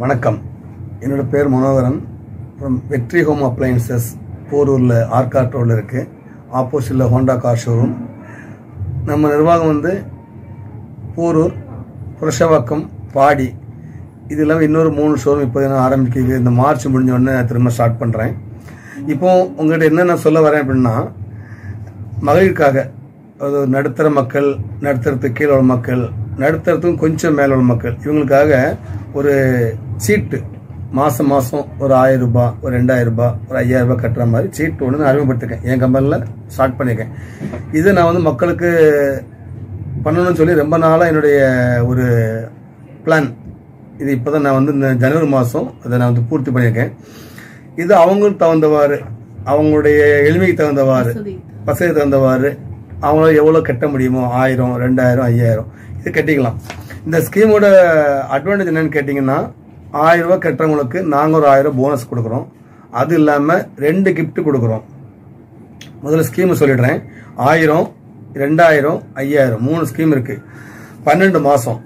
வணக்கம். என்னோட பேர் மனோகரன். வெற்றி ஹோம் அப்ளையன்சஸ் போரூரில் ஆர்காட் ரோடில் இருக்குது. ஆப்போசிட்டில் ஹோண்டா கார் ஷோரூம். நம்ம நிர்வாகம் வந்து போரூர், புரஷவாக்கம், பாடி, இது இல்லாமல் இன்னொரு 3 ஷோரூம் இப்போ நான் ஆரம்பிக்கிறது. இந்த மார்ச் முடிஞ்ச உடனே திரும்ப ஸ்டார்ட் பண்ணுறேன். இப்போது உங்கள்கிட்ட என்ன நான் சொல்ல வரேன் அப்படின்னா, மகளிருக்காக, அது நடுத்தர மக்கள், நடுத்தரத்துக்கு கீழே உள்ள மக்கள், நடுத்தரத்துக்கும் கொஞ்சம் மேலே உள்ள மக்கள், இவங்களுக்காக ஒரு சீட்டு மாதம் ஒரு 1000 ரூபாய், ஒரு 2000 ரூபாய், ஒரு 5000 ரூபாய் கட்டுற மாதிரி சீட்டு ஒன்று நான் அறிமுகப்படுத்திருக்கேன். என் கம்பெனியில் ஸ்டார்ட் பண்ணியிருக்கேன். இதை நான் வந்து மக்களுக்கு பண்ணணும்னு சொல்லி ரொம்ப நாளாக என்னுடைய ஒரு பிளான். இது இப்போ தான் நான் வந்து இந்த ஜனவரி மாதம் அதை நான் வந்து பூர்த்தி பண்ணியிருக்கேன். இது அவங்களுக்கு தகுந்தவாறு, அவங்களுடைய எளிமைக்கு தகுந்தவாறு, வசதிக்கு தகுந்தவாறு அவங்களால எவ்வளோ கட்ட முடியுமோ 1000, 2000, 5000 இது கட்டிக்கலாம். இந்த ஸ்கீமோட அட்வான்டேஜ் என்னன்னு கேட்டிங்கன்னா, 1000 ரூபாய் கட்டுறவங்களுக்கு நாங்கள் ஒரு 1000 போனஸ் கொடுக்குறோம். அது இல்லாமல் 2 கிஃப்ட் கொடுக்குறோம். முதல்ல ஸ்கீம் சொல்லிடுறேன். 1000, 2000, 5000 3 ஸ்கீம் இருக்குது. 12 மாதம்.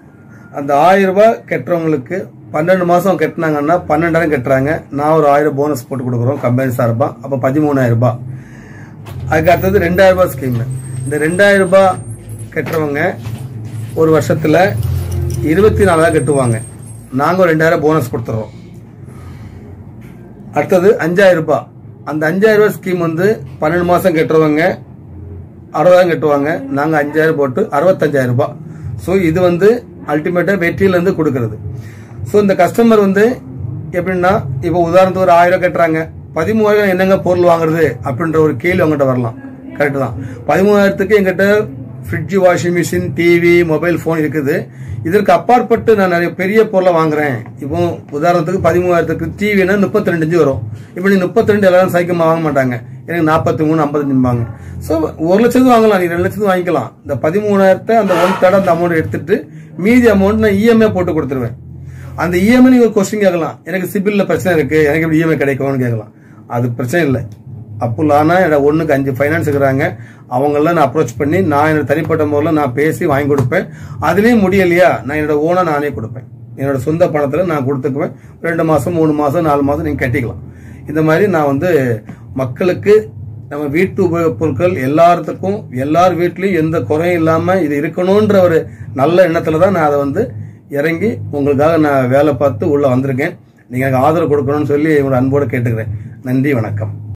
அந்த 1000 ரூபாய் கட்டுறவங்களுக்கு 12 மாதம் கட்டினாங்கன்னா 12,000 கட்டுறாங்க. நான் ஒரு 1000 போனஸ் போட்டு கொடுக்குறோம் கம்பெனி சார்பாக. அப்போ 13,000 ரூபாய். அதுக்கு அடுத்தது 2000 ரூபாய் ஸ்கீம். இந்த 2000 ரூபாய் கட்டுறவங்க ஒரு வருஷத்தில் 24,000 கட்டுவாங்க. நாங்கள் 2000 போனஸ் கொடுத்துறோம். அடுத்தது 5000 ரூபாய். அந்த 5000 ரூபாய் ஸ்கீம் வந்து 12 மாதம் கட்டுறவங்க 60,000 கட்டுவாங்க. நாங்கள் 5000 போட்டு 65,000 ரூபாய். ஸோ இது வந்து அல்டிமேட்டாக வெற்றியிலேருந்து கொடுக்கறது. ஸோ இந்த கஸ்டமர் வந்து எப்படின்னா, இப்போ உதாரணத்துக்கு ஒரு 1000 கட்டுறாங்க, 13,000 என்னங்க பொருள் வாங்குறது அப்படின்ற ஒரு கேள்வி அவங்ககிட்ட வரலாம். கரெக்டு தான். 13,000க்கு எங்கிட்ட fridge, washing machine, TV, mobile phone இருக்குது. இதற்கு அப்பாற்பட்டு நான் நிறைய பெரிய பொருளை வாங்குறேன். இப்போ உதாரணத்துக்கு 13,000க்கு டிவினா 32 இன்ச்சு வரும். இப்போ நீ 32 எல்லாரும் சைக்கிள் வாங்க மாட்டாங்க. எனக்கு 43, 55 ஸோ 1 லட்சத்துக்கு வாங்கலாம், நீ 2 லட்சத்துக்கு வாங்கிக்கலாம். இந்த 13,000 அந்த 1/3 அந்த அமௌண்ட் எடுத்துட்டு மீதி அமௌண்ட் நான் இஎம்ஐ போட்டு கொடுத்துருவேன். அந்த இஎம்ஐ நீங்க ஒரு கொஸ்டின் கேட்கலாம், எனக்கு சிபில்ல பிரச்சனை இருக்கு, எனக்கு எப்படி இஎம்ஐ கிடைக்கும்னு கேட்கலாம். அது பிரச்சனை இல்லை. அப்போலானா என்னோட 1க்கு 5 ஃபைனான்ஸ் இருக்கிறாங்க. அவங்கள நான் அப்ரோச் பண்ணி நான் என்னோட தனிப்பட்ட முறையில் நான் பேசி வாங்கி கொடுப்பேன். அதுலேயும் முடியலையா, நான் என்னோட ஓனா நானே கொடுப்பேன். என்னோட சொந்த பணத்தில் நான் கொடுத்துக்குவேன். 2 மாதம், 3 மாதம், 4 மாதம் நீங்கள் கட்டிக்கலாம். இந்த மாதிரி நான் வந்து மக்களுக்கு நம்ம வீட்டு உபயோகப் பொருட்கள் எல்லாத்துக்கும், எல்லார் வீட்லையும் எந்த குறையும் இல்லாமல் இது இருக்கணும்ன்ற ஒரு நல்ல எண்ணத்தில் தான் நான் அதை வந்து இறங்கி உங்களுக்காக நான் வேலை பார்த்து உள்ளே வந்திருக்கேன். நீங்கள் எனக்கு ஆதரவு கொடுக்கணும்னு சொல்லி என்னோட அன்போடு கேட்டுக்கிறேன். நன்றி, வணக்கம்.